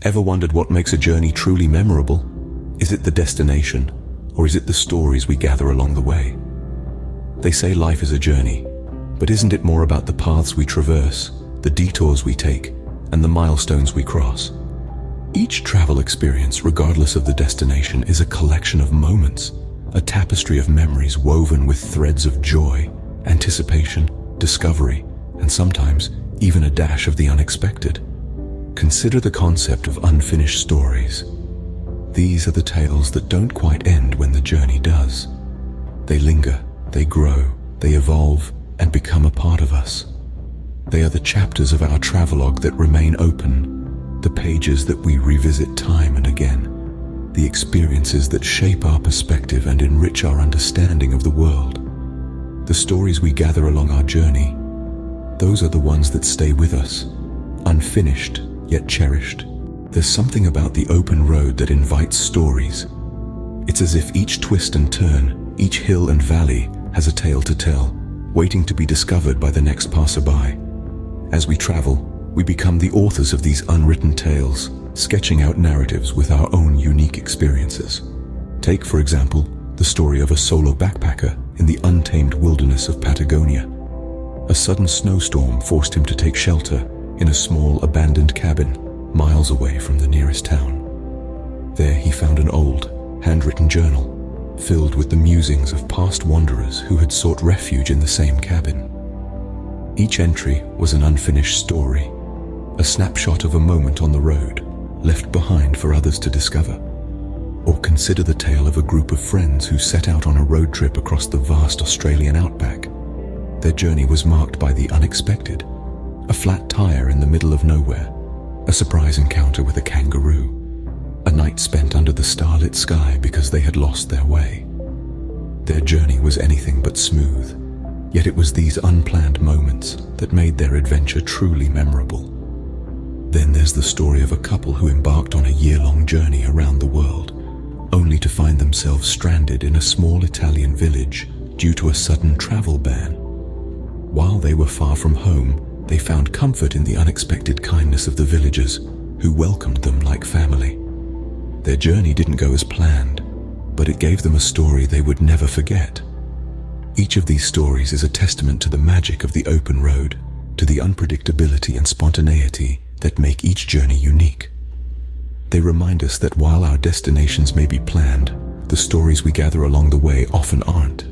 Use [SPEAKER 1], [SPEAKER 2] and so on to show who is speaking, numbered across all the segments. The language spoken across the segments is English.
[SPEAKER 1] Ever wondered what makes a journey truly memorable? Is it the destination, or is it the stories we gather along the way? They say life is a journey, but isn't it more about the paths we traverse, the detours we take, and the milestones we cross? Each travel experience, regardless of the destination, is a collection of moments, a tapestry of memories woven with threads of joy, anticipation, discovery, and sometimes even a dash of the unexpected. Consider the concept of unfinished stories. These are the tales that don't quite end when the journey does. They linger, they grow, they evolve, and become a part of us. They are the chapters of our travelogue that remain open, the pages that we revisit time and again, the experiences that shape our perspective and enrich our understanding of the world. The stories we gather along our journey, those are the ones that stay with us, unfinished yet cherished. There's something about the open road that invites stories. It's as if each twist and turn, each hill and valley has a tale to tell, waiting to be discovered by the next passerby. As we travel, we become the authors of these unwritten tales, sketching out narratives with our own unique experiences. Take, for example, the story of a solo backpacker in the untamed wilderness of Patagonia. A sudden snowstorm forced him to take shelter in a small abandoned cabin miles away from the nearest town. There he found an old, handwritten journal filled with the musings of past wanderers who had sought refuge in the same cabin. Each entry was an unfinished story, a snapshot of a moment on the road, left behind for others to discover. Or consider the tale of a group of friends who set out on a road trip across the vast Australian outback. Their journey was marked by the unexpected, a flat tire in the middle of nowhere, a surprise encounter with a kangaroo, a night spent under the starlit sky because they had lost their way. Their journey was anything but smooth, yet it was these unplanned moments that made their adventure truly memorable. Then there's the story of a couple who embarked on a year-long journey around the world, only to find themselves stranded in a small Italian village due to a sudden travel ban. While they were far from home, they found comfort in the unexpected kindness of the villagers, who welcomed them like family. Their journey didn't go as planned, but it gave them a story they would never forget. Each of these stories is a testament to the magic of the open road, to the unpredictability and spontaneity that make each journey unique. They remind us that while our destinations may be planned, the stories we gather along the way often aren't.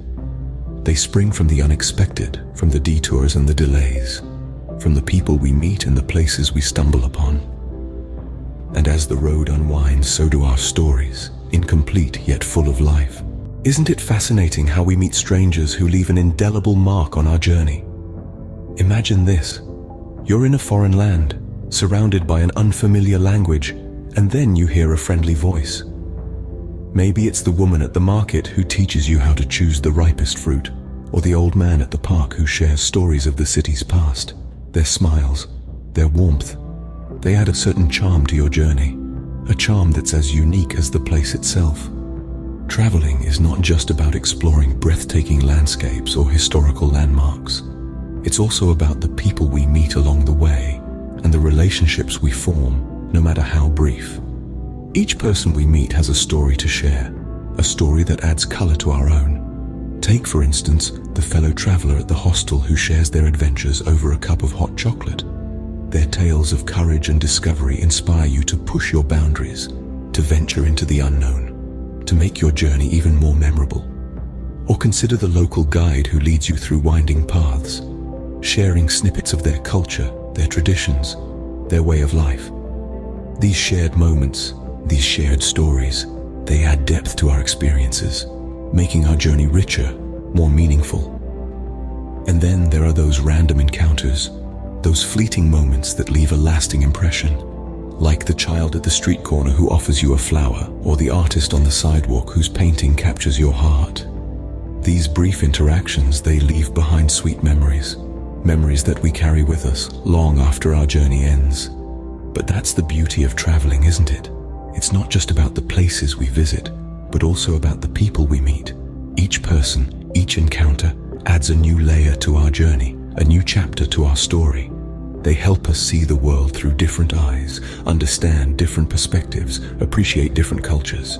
[SPEAKER 1] They spring from the unexpected, from the detours and the delays, from the people we meet and the places we stumble upon. And as the road unwinds, so do our stories, incomplete yet full of life. Isn't it fascinating how we meet strangers who leave an indelible mark on our journey? Imagine this. You're in a foreign land, surrounded by an unfamiliar language, and then you hear a friendly voice. Maybe it's the woman at the market who teaches you how to choose the ripest fruit, or the old man at the park who shares stories of the city's past. Their smiles, their warmth, they add a certain charm to your journey, a charm that's as unique as the place itself. Traveling is not just about exploring breathtaking landscapes or historical landmarks. It's also about the people we meet along the way and the relationships we form, no matter how brief. Each person we meet has a story to share, a story that adds color to our own. Take, for instance, the fellow traveler at the hostel who shares their adventures over a cup of hot chocolate. Their tales of courage and discovery inspire you to push your boundaries, to venture into the unknown, to make your journey even more memorable. Or consider the local guide who leads you through winding paths, sharing snippets of their culture, their traditions, their way of life. These shared moments, these shared stories, they add depth to our experiences, making our journey richer, more meaningful. And then there are those random encounters, those fleeting moments that leave a lasting impression, like the child at the street corner who offers you a flower, or the artist on the sidewalk whose painting captures your heart. These brief interactions, they leave behind sweet memories, memories that we carry with us long after our journey ends. But that's the beauty of traveling, isn't it? It's not just about the places we visit, but also about the people we meet. Each person, each encounter adds a new layer to our journey, a new chapter to our story. They help us see the world through different eyes, understand different perspectives, appreciate different cultures.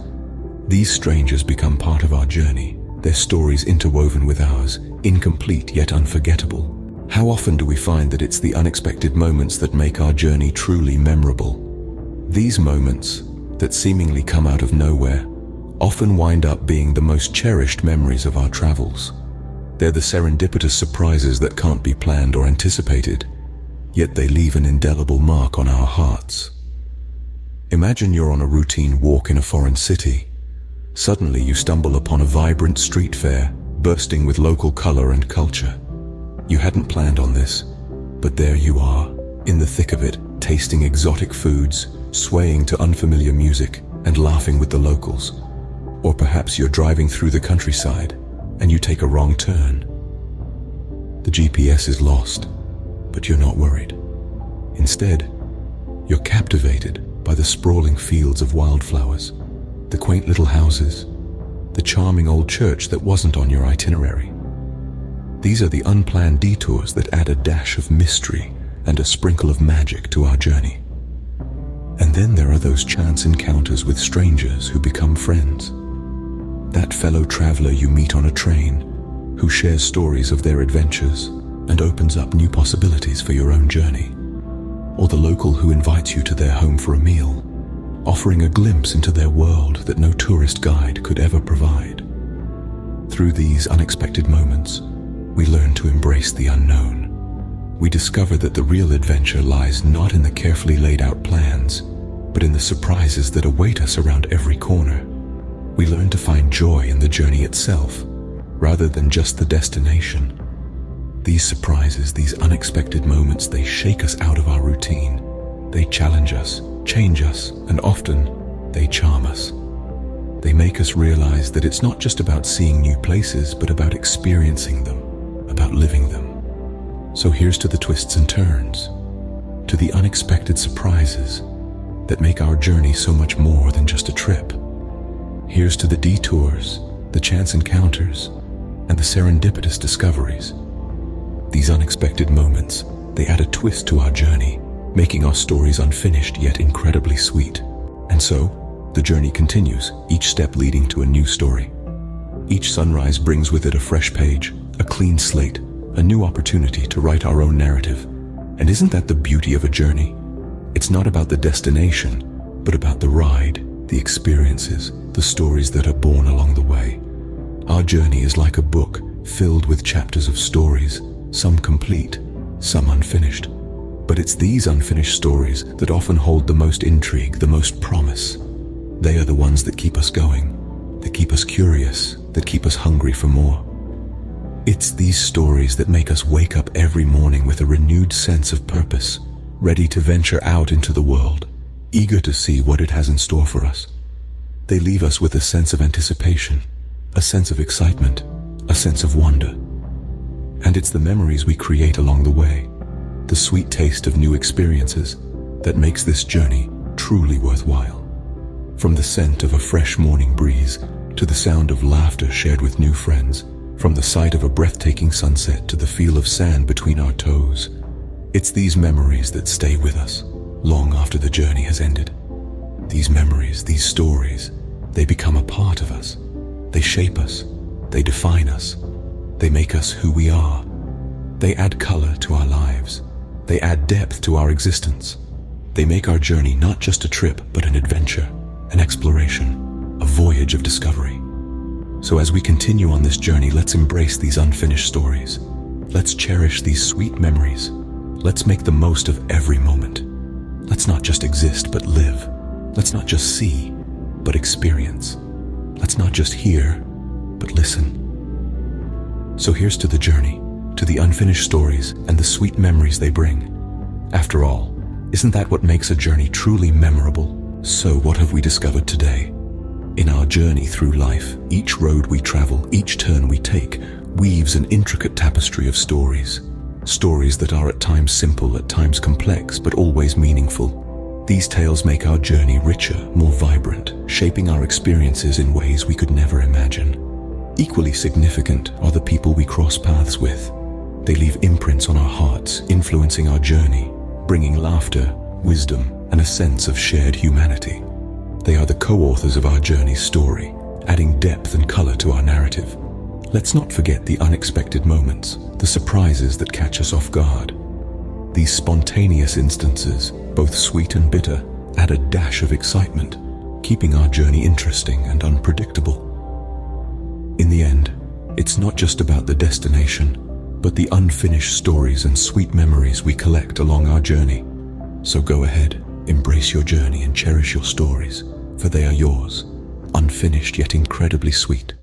[SPEAKER 1] These strangers become part of our journey, their stories interwoven with ours, incomplete yet unforgettable. How often do we find that it's the unexpected moments that make our journey truly memorable? These moments, that seemingly come out of nowhere, often wind up being the most cherished memories of our travels. They're the serendipitous surprises that can't be planned or anticipated, yet they leave an indelible mark on our hearts. Imagine you're on a routine walk in a foreign city. Suddenly you stumble upon a vibrant street fair, bursting with local color and culture. You hadn't planned on this, but there you are, in the thick of it, tasting exotic foods, swaying to unfamiliar music, and laughing with the locals. Or perhaps you're driving through the countryside, and you take a wrong turn. The GPS is lost, but you're not worried. Instead, you're captivated by the sprawling fields of wildflowers, the quaint little houses, the charming old church that wasn't on your itinerary. These are the unplanned detours that add a dash of mystery and a sprinkle of magic to our journey. And then there are those chance encounters with strangers who become friends. That fellow traveler you meet on a train, who shares stories of their adventures and opens up new possibilities for your own journey. Or the local who invites you to their home for a meal, offering a glimpse into their world that no tourist guide could ever provide. Through these unexpected moments, we learn to embrace the unknown. We discover that the real adventure lies not in the carefully laid out plans, but in the surprises that await us around every corner. We learn to find joy in the journey itself, rather than just the destination. These surprises, these unexpected moments, they shake us out of our routine. They challenge us, change us, and often, they charm us. They make us realize that it's not just about seeing new places, but about experiencing them, about living them. So here's to the twists and turns, to the unexpected surprises that make our journey so much more than just a trip. Here's to the detours, the chance encounters, and the serendipitous discoveries. These unexpected moments, they add a twist to our journey, making our stories unfinished yet incredibly sweet. And so, the journey continues, each step leading to a new story. Each sunrise brings with it a fresh page, a clean slate, a new opportunity to write our own narrative. And isn't that the beauty of a journey? It's not about the destination, but about the ride, the experiences, the stories that are born along the way. Our journey is like a book filled with chapters of stories, some complete, some unfinished. But it's these unfinished stories that often hold the most intrigue, the most promise. They are the ones that keep us going, that keep us curious, that keep us hungry for more. It's these stories that make us wake up every morning with a renewed sense of purpose, ready to venture out into the world, eager to see what it has in store for us. They leave us with a sense of anticipation, a sense of excitement, a sense of wonder. And it's the memories we create along the way, the sweet taste of new experiences, that makes this journey truly worthwhile. From the scent of a fresh morning breeze to the sound of laughter shared with new friends, from the sight of a breathtaking sunset to the feel of sand between our toes, it's these memories that stay with us long after the journey has ended. These memories, these stories, they become a part of us. They shape us, they define us, they make us who we are. They add color to our lives. They add depth to our existence. They make our journey not just a trip, but an adventure, an exploration, a voyage of discovery. So as we continue on this journey, let's embrace these unfinished stories. Let's cherish these sweet memories. Let's make the most of every moment. Let's not just exist, but live. Let's not just see, but experience. Let's not just hear, but listen. So here's to the journey, to the unfinished stories and the sweet memories they bring. After all, isn't that what makes a journey truly memorable? So what have we discovered today? In our journey through life, each road we travel, each turn we take, weaves an intricate tapestry of stories. Stories that are at times simple, at times complex, but always meaningful. These tales make our journey richer, more vibrant, shaping our experiences in ways we could never imagine. Equally significant are the people we cross paths with. They leave imprints on our hearts, influencing our journey, bringing laughter, wisdom, and a sense of shared humanity. They are the co-authors of our journey's story, adding depth and color to our narrative. Let's not forget the unexpected moments, the surprises that catch us off guard. These spontaneous instances, both sweet and bitter, add a dash of excitement, keeping our journey interesting and unpredictable. In the end, it's not just about the destination, but the unfinished stories and sweet memories we collect along our journey. So go ahead, embrace your journey and cherish your stories, for they are yours, unfinished yet incredibly sweet.